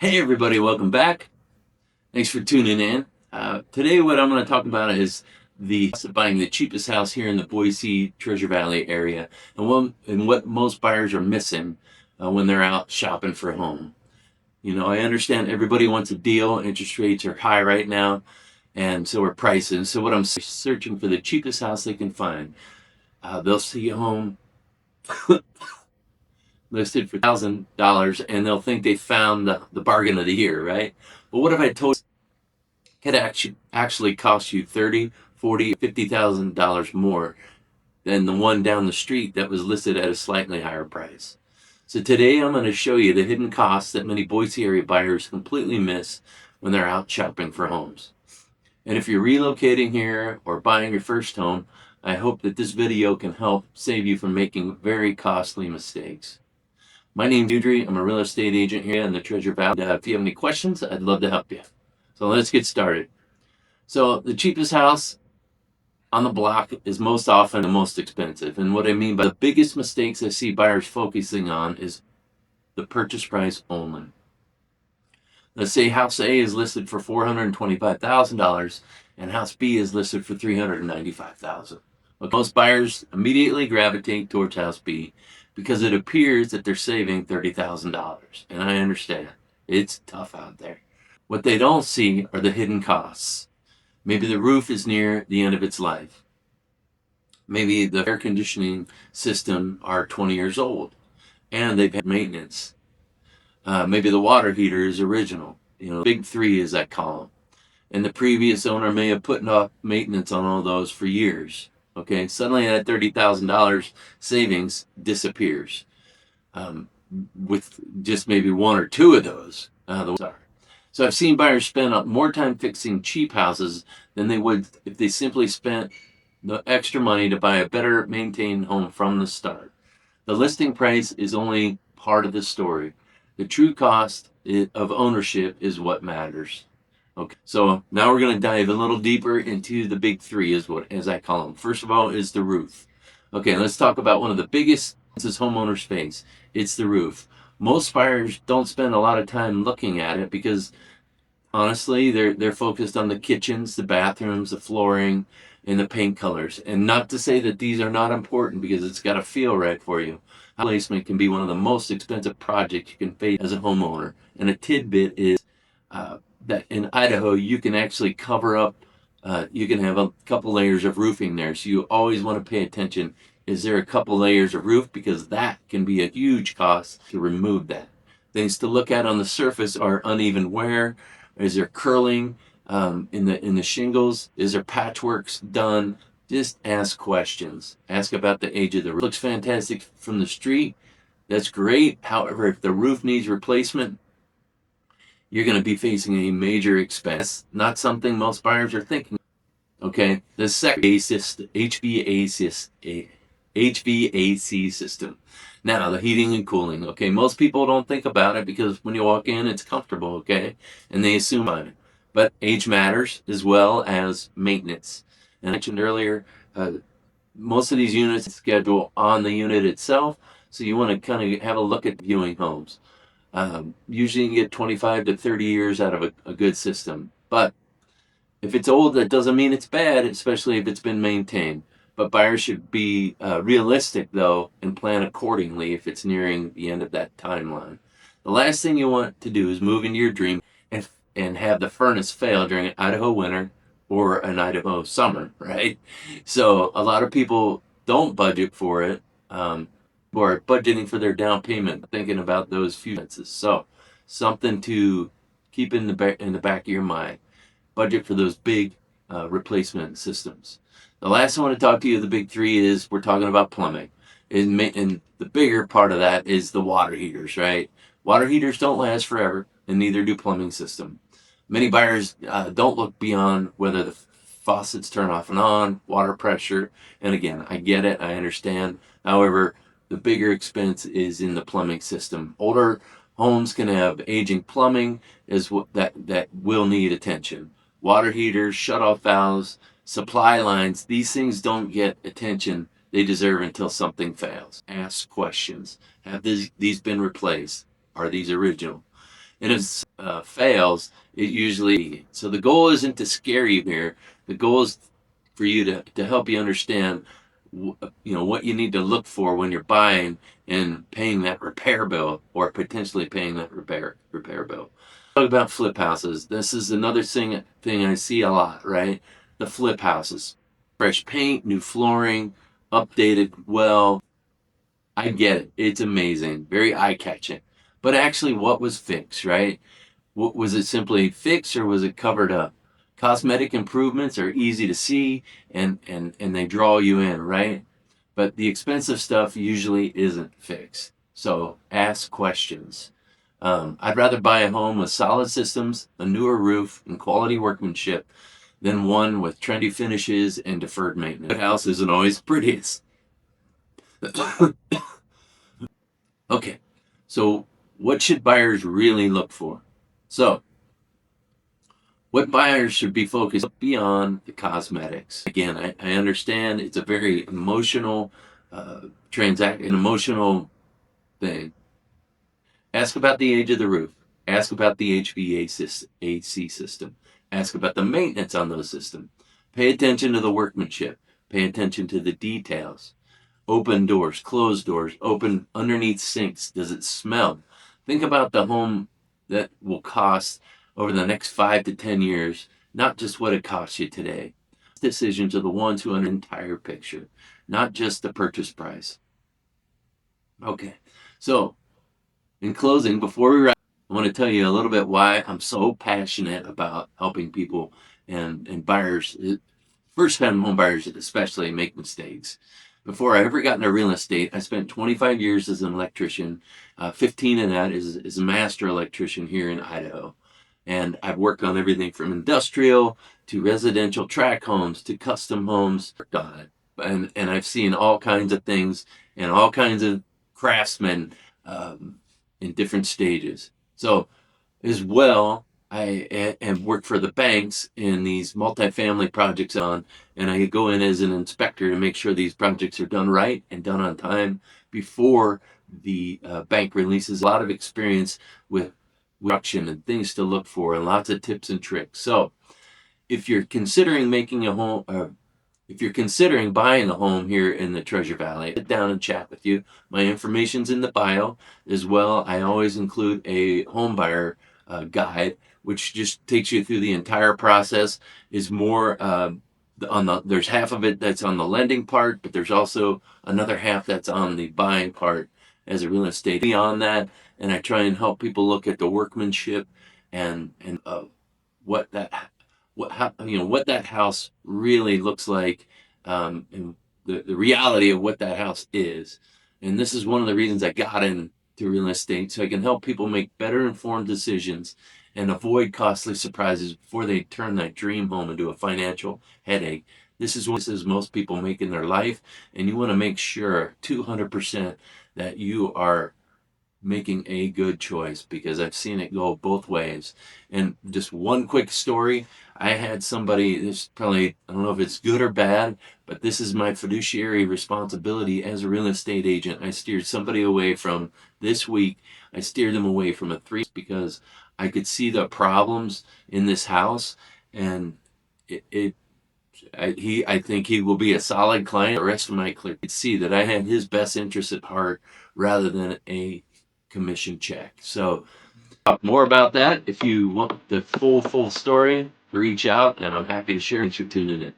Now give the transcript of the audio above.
Hey everybody, welcome back. Thanks for tuning in. Today what I'm going to talk about is buying the cheapest house here in the Boise, Treasure Valley area and what most buyers are missing when they're out shopping for a home. You know, I understand everybody wants a deal. Interest rates are high right now, and so are prices. So what I'm searching for the cheapest house they can find. They'll see a home listed for $1,000 and they'll think they found the bargain of the year, right? But what if I told you it could actually cost you $30, $40, $50,000 more than the one down the street that was listed at a slightly higher price? So today I'm going to show you the hidden costs that many Boise area buyers completely miss when they're out shopping for homes. And if you're relocating here or buying your first home, I hope that this video can help save you from making very costly mistakes. My name's Udry. I'm a real estate agent here in the Treasure Valley. If you have any questions, I'd love to help you. So let's get started. So the cheapest house on the block is most often the most expensive. And what I mean by the biggest mistakes I see buyers focusing on is the purchase price only. Let's say house A is listed for $425,000 and house B is listed for $395,000. Most buyers immediately gravitate towards house B because it appears that they're saving $30,000. And I understand. It's tough out there. What they don't see are the hidden costs. Maybe the roof is near the end of its life. Maybe the air conditioning system are 20 years old and they've had maintenance. Maybe the water heater is original, big three as I call them. And the previous owner may have put off maintenance on all those for years. Okay, suddenly that $30,000 savings disappears with just maybe one or two of those. So I've seen buyers spend more time fixing cheap houses than they would if they simply spent the extra money to buy a better maintained home from the start. The listing price is only part of the story. The true cost of ownership is what matters. Okay, so now we're going to dive a little deeper into the big three, as I call them. First of all is the roof. Okay, let's talk about one of the biggest homeowners face. It's the roof. Most buyers don't spend a lot of time looking at it because honestly, they're focused on the kitchens, the bathrooms, the flooring, and the paint colors. And not to say that these are not important because it's got to feel right for you. House placement can be one of the most expensive projects you can face as a homeowner. And a tidbit is that in Idaho, you can actually cover up, you can have a couple layers of roofing there. So you always want to pay attention. Is there a couple layers of roof? Because that can be a huge cost to remove that. Things to look at on the surface are uneven wear. Is there curling in the shingles? Is there patchworks done? Just ask questions. Ask about the age of the roof. Looks fantastic from the street. That's great. However, if the roof needs replacement, you're going to be facing a major expense. Not something most buyers are thinking. Okay, the second HVAC system. Now, the heating and cooling. Okay, most people don't think about it because when you walk in, it's comfortable, okay? And they assume on it. But age matters as well as maintenance. And I mentioned earlier, most of these units schedule on the unit itself, so you want to kind of have a look at viewing homes. Usually you can get 25 to 30 years out of a good system. But if it's old, that doesn't mean it's bad, especially if it's been maintained. But buyers should be realistic, though, and plan accordingly if it's nearing the end of that timeline. The last thing you want to do is move into your dream and have the furnace fail during an Idaho winter or an Idaho summer, right? So a lot of people don't budget for it, or budgeting for their down payment, thinking about those few expenses. So something to keep in the back of your mind. Budget for those big replacement systems. The last I want to talk to you, the big three, is we're talking about plumbing. And the bigger part of that is the water heaters, right? Water heaters don't last forever, and neither do plumbing system. Many buyers don't look beyond whether the faucets turn off and on, water pressure, and again, I get it, I understand. However, the bigger expense is in the plumbing system. Older homes can have aging plumbing that will need attention. Water heaters, shut-off valves, supply lines, these things don't get attention they deserve until something fails. Ask questions. Have these been replaced? Are these original? And if fails, it usually, so the goal isn't to scare you here. The goal is for you to help you understand what you need to look for when you're buying and paying that repair bill, or potentially paying that repair bill. Talk about flip houses. This is another thing I see a lot, right? The flip houses, fresh paint, new flooring, updated well. I get it. It's amazing, very eye catching. But actually, what was fixed, right? Was it simply fixed, or was it covered up? Cosmetic improvements are easy to see, and they draw you in, right? But the expensive stuff usually isn't fixed. So ask questions. I'd rather buy a home with solid systems, a newer roof, and quality workmanship than one with trendy finishes and deferred maintenance. The house isn't always prettiest. Okay, so what should buyers really look for? So, what buyers should be focused beyond the cosmetics. Again, I understand it's a very emotional an emotional thing. Ask about the age of the roof. Ask about the HVAC system. Ask about the maintenance on those systems. Pay attention to the workmanship. Pay attention to the details. Open doors, closed doors, open underneath sinks. Does it smell? Think about the home that will cost over the next 5 to 10 years, not just what it costs you today. Decisions are the ones who understand the entire picture, not just the purchase price. Okay, so in closing, before we wrap, I want to tell you a little bit why I'm so passionate about helping people and buyers, first-time home buyers especially, make mistakes. Before I ever got into real estate, I spent 25 years as an electrician. 15 of that is a master electrician here in Idaho. And I've worked on everything from industrial to residential tract homes to custom homes. On it. And I've seen all kinds of things and all kinds of craftsmen in different stages. So as well, I have worked for the banks in these multifamily projects and I go in as an inspector to make sure these projects are done right and done on time before the bank releases. A lot of experience with construction and things to look for, and lots of tips and tricks. So if you're considering making a home, if you're considering buying a home here in the Treasure Valley, sit down and chat with you. My information's in the bio as well. I always include a home buyer guide, which just takes you through the entire process. Is more there's half of it that's on the lending part, but there's also another half that's on the buying part as a real estate. Beyond that, and I try and help people look at the workmanship and what that what that house really looks like, and the reality of what that house is. And this is one of the reasons I got into real estate, so I can help people make better informed decisions and avoid costly surprises before they turn that dream home into a financial headache. This is what most people make in their life, and you want to make sure 200% that you are making a good choice, because I've seen it go both ways. And just one quick story, I had somebody, this probably, I don't know if it's good or bad, but this is my fiduciary responsibility as a real estate agent. I steered somebody away from this week. I steered them away from a three because I could see the problems in this house, and I think he will be a solid client. The rest of my client could see that I had his best interest at heart rather than a commission check. So talk more about that. If you want the full story, reach out and I'm happy to share. Thanks for tuning in.